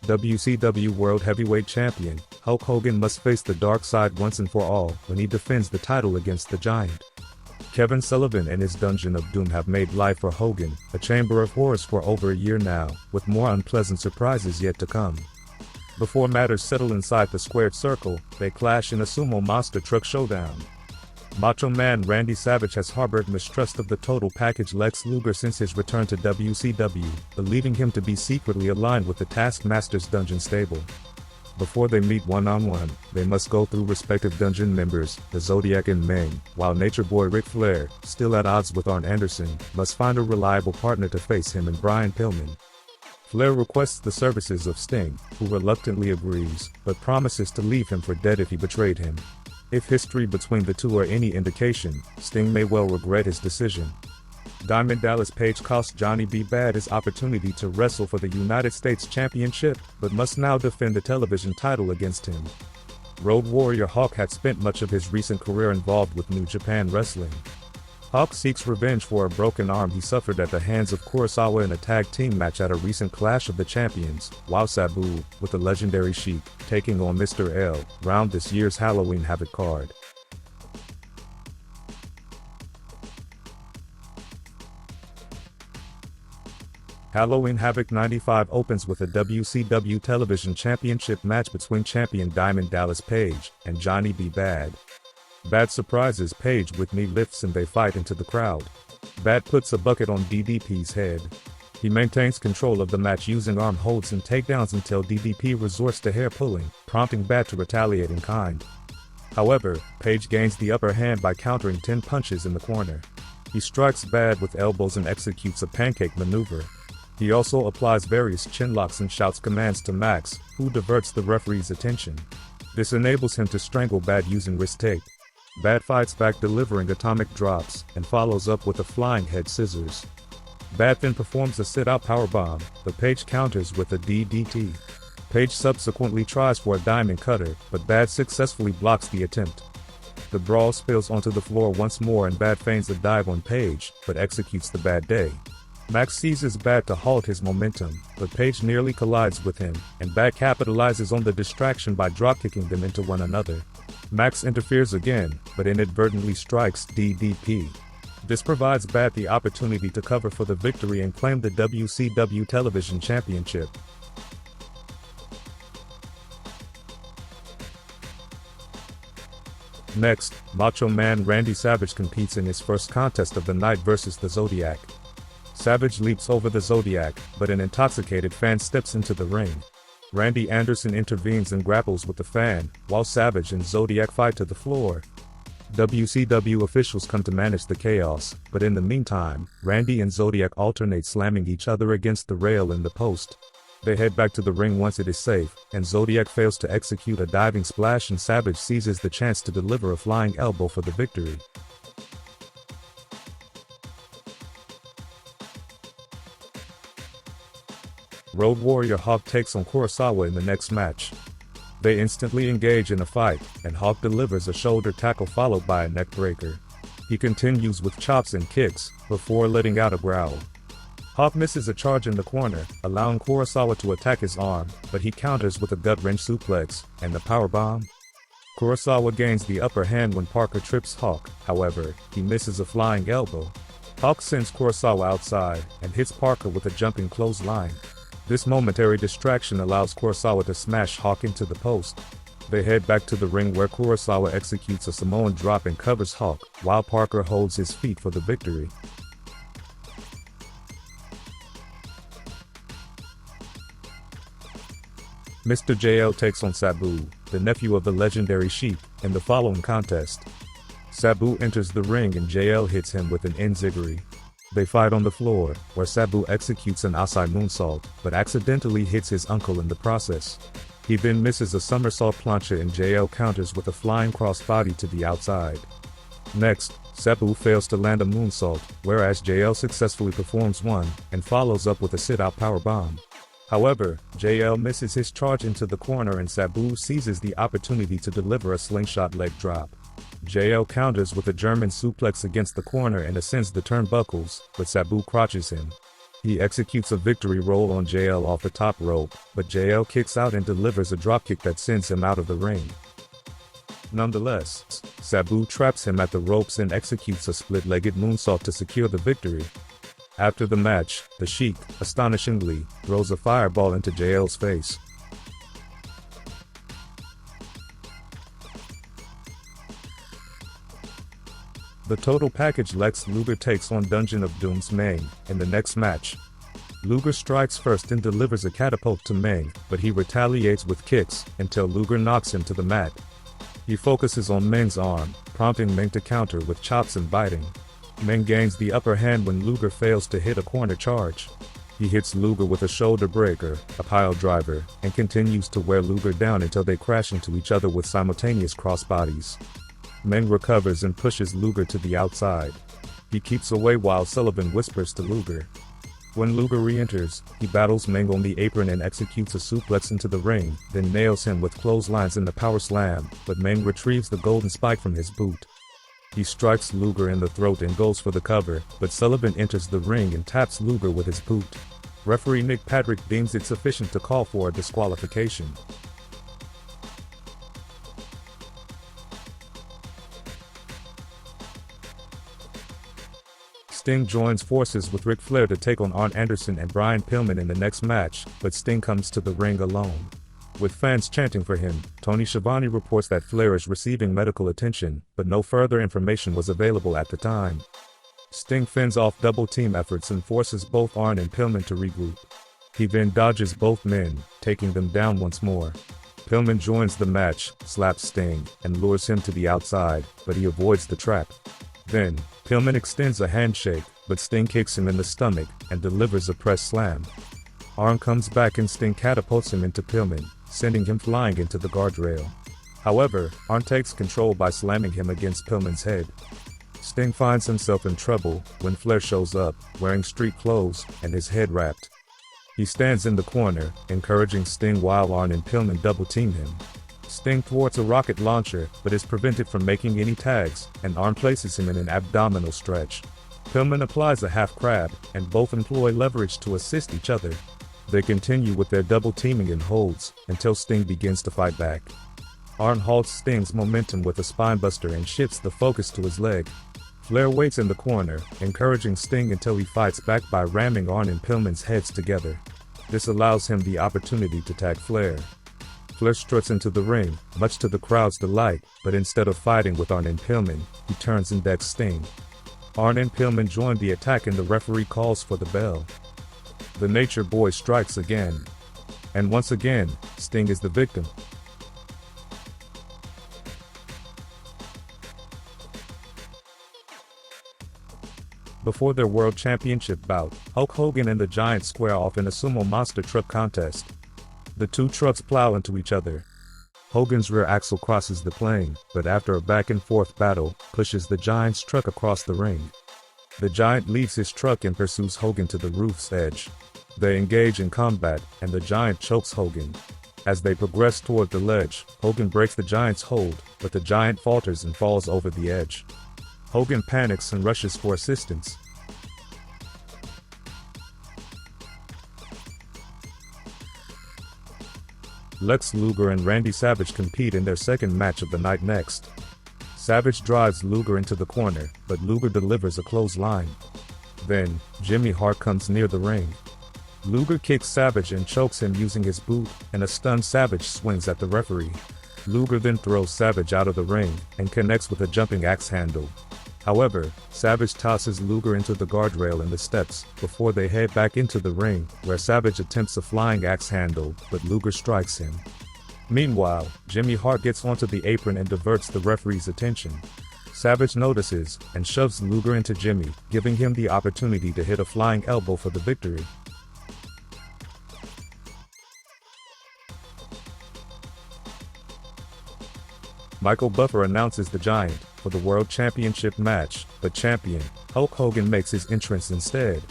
WCW World Heavyweight Champion, Hulk Hogan must face the dark side once and for all when he defends the title against the Giant. Kevin Sullivan and his Dungeon of Doom have made life for Hogan a chamber of horrors for over a year now, with more unpleasant surprises yet to come. Before matters settle inside the squared circle, they clash in a sumo monster truck showdown. Macho Man Randy Savage has harbored mistrust of the total package Lex Luger since his return to WCW, believing him to be secretly aligned with the Taskmaster's Dungeon stable. Before they meet one-on-one, they must go through respective Dungeon members, the Zodiac and Meng, while Nature Boy Ric Flair, still at odds with Arn Anderson, must find a reliable partner to face him and Brian Pillman. Flair requests the services of Sting, who reluctantly agrees, but promises to leave him for dead if he betrayed him. If history between the two are any indication, Sting may well regret his decision. Diamond Dallas Page cost Johnny B. Bad his opportunity to wrestle for the United States Championship, but must now defend the television title against him. Road Warrior Hawk had spent much of his recent career involved with New Japan Wrestling. Hawk seeks revenge for a broken arm he suffered at the hands of Kurosawa in a tag team match at a recent Clash of the Champions, while Sabu, with the legendary Sheik, taking on Mr. L, round this year's Halloween Havoc card. Halloween Havoc 95 opens with a WCW Television Championship match between champion Diamond Dallas Page and Johnny B. Bad. Bad surprises Page with knee lifts and they fight into the crowd. Bad puts a bucket on DDP's head. He maintains control of the match using arm holds and takedowns until DDP resorts to hair pulling, prompting Bad to retaliate in kind. However, Page gains the upper hand by countering 10 punches in the corner. He strikes Bad with elbows and executes a pancake maneuver. He also applies various chin locks and shouts commands to Max, who diverts the referee's attention. This enables him to strangle Bad using wrist tape. Bad fights back delivering atomic drops, and follows up with a flying head scissors. Bad then performs a sit-out powerbomb, but Page counters with a DDT. Page subsequently tries for a diamond cutter, but Bad successfully blocks the attempt. The brawl spills onto the floor once more and Bad feigns a dive on Page, but executes the Bad Day. Max seizes Bad to halt his momentum, but Page nearly collides with him, and Bad capitalizes on the distraction by dropkicking them into one another. Max interferes again, but inadvertently strikes DDP. This provides Bad the opportunity to cover for the victory and claim the WCW Television Championship. Next, Macho Man Randy Savage competes in his first contest of the night versus the Zodiac. Savage leaps over the Zodiac, but an intoxicated fan steps into the ring. Randy Anderson intervenes and grapples with the fan, while Savage and Zodiac fight to the floor. WCW officials come to manage the chaos, but in the meantime, Randy and Zodiac alternate slamming each other against the rail and the post. They head back to the ring once it is safe, and Zodiac fails to execute a diving splash and Savage seizes the chance to deliver a flying elbow for the victory. Road Warrior Hawk takes on Kurosawa in the next match. They instantly engage in a fight, and Hawk delivers a shoulder tackle followed by a neck breaker. He continues with chops and kicks, before letting out a growl. Hawk misses a charge in the corner, allowing Kurosawa to attack his arm, but he counters with a gut-wrench suplex, and the powerbomb. Kurosawa gains the upper hand when Parker trips Hawk, however, he misses a flying elbow. Hawk sends Kurosawa outside, and hits Parker with a jumping clothesline. This momentary distraction allows Kurosawa to smash Hawk into the post. They head back to the ring where Kurosawa executes a Samoan drop and covers Hawk, while Parker holds his feet for the victory. Mr. JL takes on Sabu, the nephew of the legendary Sheik, in the following contest. Sabu enters the ring and JL hits him with an enziguri. They fight on the floor, where Sabu executes an Asai moonsault, but accidentally hits his uncle in the process. He then misses a somersault plancha and JL counters with a flying crossbody to the outside. Next, Sabu fails to land a moonsault, whereas JL successfully performs one, and follows up with a sit-out powerbomb. However, JL misses his charge into the corner and Sabu seizes the opportunity to deliver a slingshot leg drop. JL counters with a German suplex against the corner and ascends the turnbuckles, but Sabu crotches him. He executes a victory roll on JL off the top rope, but JL kicks out and delivers a dropkick that sends him out of the ring. Nonetheless, Sabu traps him at the ropes and executes a split-legged moonsault to secure the victory. After the match, the Sheik, astonishingly, throws a fireball into JL's face. The total package Lex Luger takes on Dungeon of Doom's Meng in the next match. Luger strikes first and delivers a catapult to Meng, but he retaliates with kicks until Luger knocks him to the mat. He focuses on Meng's arm, prompting Meng to counter with chops and biting. Meng gains the upper hand when Luger fails to hit a corner charge. He hits Luger with a shoulder breaker, a pile driver, and continues to wear Luger down until they crash into each other with simultaneous crossbodies. Meng recovers and pushes Luger to the outside. He keeps away while Sullivan whispers to Luger. When Luger re-enters, he battles Meng on the apron and executes a suplex into the ring, then nails him with clotheslines in the power slam, but Meng retrieves the golden spike from his boot. He strikes Luger in the throat and goes for the cover, but Sullivan enters the ring and taps Luger with his boot. Referee Nick Patrick deems it sufficient to call for a disqualification. Sting joins forces with Ric Flair to take on Arn Anderson and Brian Pillman in the next match, but Sting comes to the ring alone. With fans chanting for him, Tony Schiavone reports that Flair is receiving medical attention, but no further information was available at the time. Sting fends off double-team efforts and forces both Arn and Pillman to regroup. He then dodges both men, taking them down once more. Pillman joins the match, slaps Sting, and lures him to the outside, but he avoids the trap. Then, Pillman extends a handshake, but Sting kicks him in the stomach and delivers a press slam. Arn comes back and Sting catapults him into Pillman, sending him flying into the guardrail. However, Arn takes control by slamming him against Pillman's head. Sting finds himself in trouble when Flair shows up, wearing street clothes and his head wrapped. He stands in the corner, encouraging Sting while Arn and Pillman double-team him. Sting thwarts a rocket launcher, but is prevented from making any tags, and Arn places him in an abdominal stretch. Pillman applies a half crab, and both employ leverage to assist each other. They continue with their double teaming and holds, until Sting begins to fight back. Arn halts Sting's momentum with a spinebuster and shifts the focus to his leg. Flair waits in the corner, encouraging Sting until he fights back by ramming Arn and Pillman's heads together. This allows him the opportunity to tag Flair. Flair struts into the ring, much to the crowd's delight, but instead of fighting with Arn and Pillman, he turns and decks Sting. Arn and Pillman join the attack and the referee calls for the bell. The Nature Boy strikes again. And once again, Sting is the victim. Before their World Championship bout, Hulk Hogan and the Giant square off in a sumo monster truck contest. The two trucks plow into each other. Hogan's rear axle crosses the plane, but after a back-and-forth battle, pushes the Giant's truck across the ring. The Giant leaves his truck and pursues Hogan to the roof's edge. They engage in combat, and the Giant chokes Hogan. As they progress toward the ledge, Hogan breaks the Giant's hold, but the Giant falters and falls over the edge. Hogan panics and rushes for assistance. Lex Luger and Randy Savage compete in their second match of the night next. Savage drives Luger into the corner, but Luger delivers a clothesline. Then, Jimmy Hart comes near the ring. Luger kicks Savage and chokes him using his boot, and a stunned Savage swings at the referee. Luger then throws Savage out of the ring, and connects with a jumping axe handle. However, Savage tosses Luger into the guardrail and the steps, before they head back into the ring, where Savage attempts a flying axe handle, but Luger strikes him. Meanwhile, Jimmy Hart gets onto the apron and diverts the referee's attention. Savage notices, and shoves Luger into Jimmy, giving him the opportunity to hit a flying elbow for the victory. Michael Buffer announces the Giant for the World Championship match, but champion Hulk Hogan makes his entrance instead.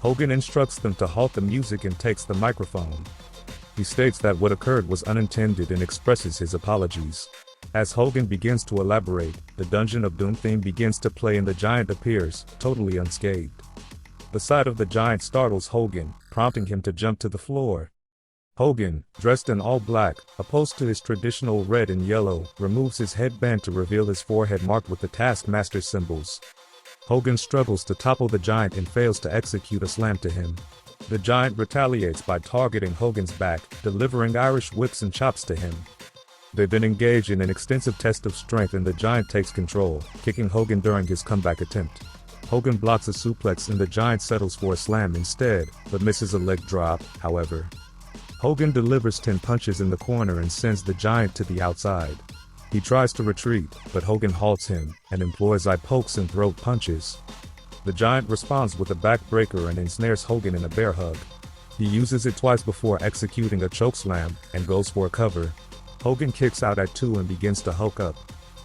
Hogan instructs them to halt the music and takes the microphone. He states that what occurred was unintended and expresses his apologies. As Hogan begins to elaborate, the Dungeon of Doom theme begins to play and the Giant appears, totally unscathed. The sight of the Giant startles Hogan, prompting him to jump to the floor. Hogan, dressed in all black, opposed to his traditional red and yellow, removes his headband to reveal his forehead marked with the Taskmaster symbols. Hogan struggles to topple the Giant and fails to execute a slam to him. The Giant retaliates by targeting Hogan's back, delivering Irish whips and chops to him. They then engage in an extensive test of strength and the Giant takes control, kicking Hogan during his comeback attempt. Hogan blocks a suplex and the Giant settles for a slam instead, but misses a leg drop, however. Hogan delivers 10 punches in the corner and sends the Giant to the outside. He tries to retreat, but Hogan halts him, and employs eye pokes and throat punches. The Giant responds with a backbreaker and ensnares Hogan in a bear hug. He uses it twice before executing a chokeslam, and goes for a cover. Hogan kicks out at 2 and begins to hulk up.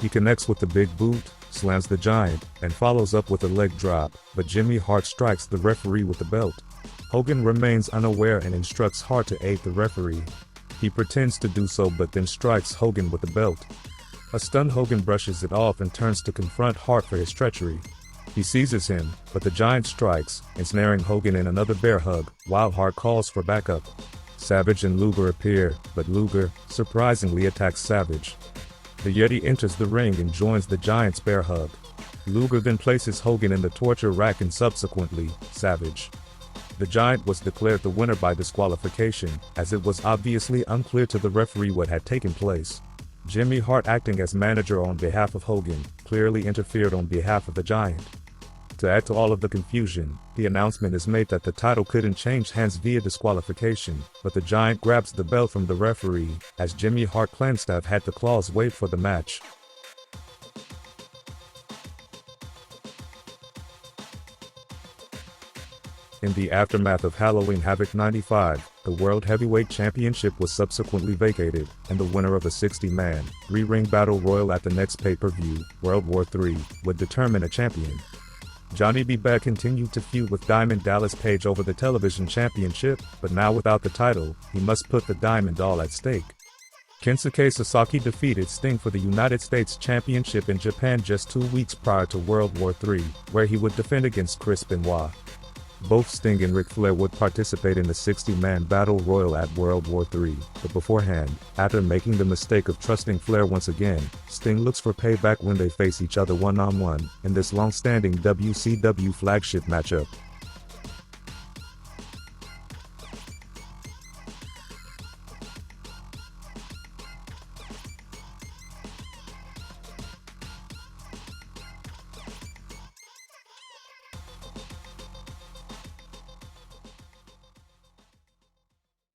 He connects with the big boot, slams the Giant, and follows up with a leg drop, but Jimmy Hart strikes the referee with the belt. Hogan remains unaware and instructs Hart to aid the referee. He pretends to do so but then strikes Hogan with the belt. A stunned Hogan brushes it off and turns to confront Hart for his treachery. He seizes him, but the Giant strikes, ensnaring Hogan in another bear hug, while Hart calls for backup. Savage and Luger appear, but Luger, surprisingly, attacks Savage. The Yeti enters the ring and joins the Giant's bear hug. Luger then places Hogan in the torture rack and subsequently, Savage. The Giant was declared the winner by disqualification, as it was obviously unclear to the referee what had taken place. Jimmy Hart, acting as manager on behalf of Hogan, clearly interfered on behalf of the Giant. To add to all of the confusion, the announcement is made that the title couldn't change hands via disqualification, but the Giant grabs the belt from the referee, as Jimmy Hart claims to have had the claws waived for the match. In the aftermath of Halloween Havoc 95, the World Heavyweight Championship was subsequently vacated, and the winner of a 60-man, 3-ring battle royal at the next pay-per-view, World War III, would determine a champion. Johnny B. Bad continued to feud with Diamond Dallas Page over the television championship, but now without the title, he must put the Diamond all at stake. Kensuke Sasaki defeated Sting for the United States Championship in Japan just 2 weeks prior to World War III, where he would defend against Chris Benoit. Both Sting and Ric Flair would participate in the 60-man battle royal at World War III, but beforehand, after making the mistake of trusting Flair once again, Sting looks for payback when they face each other one-on-one, in this long-standing WCW flagship matchup.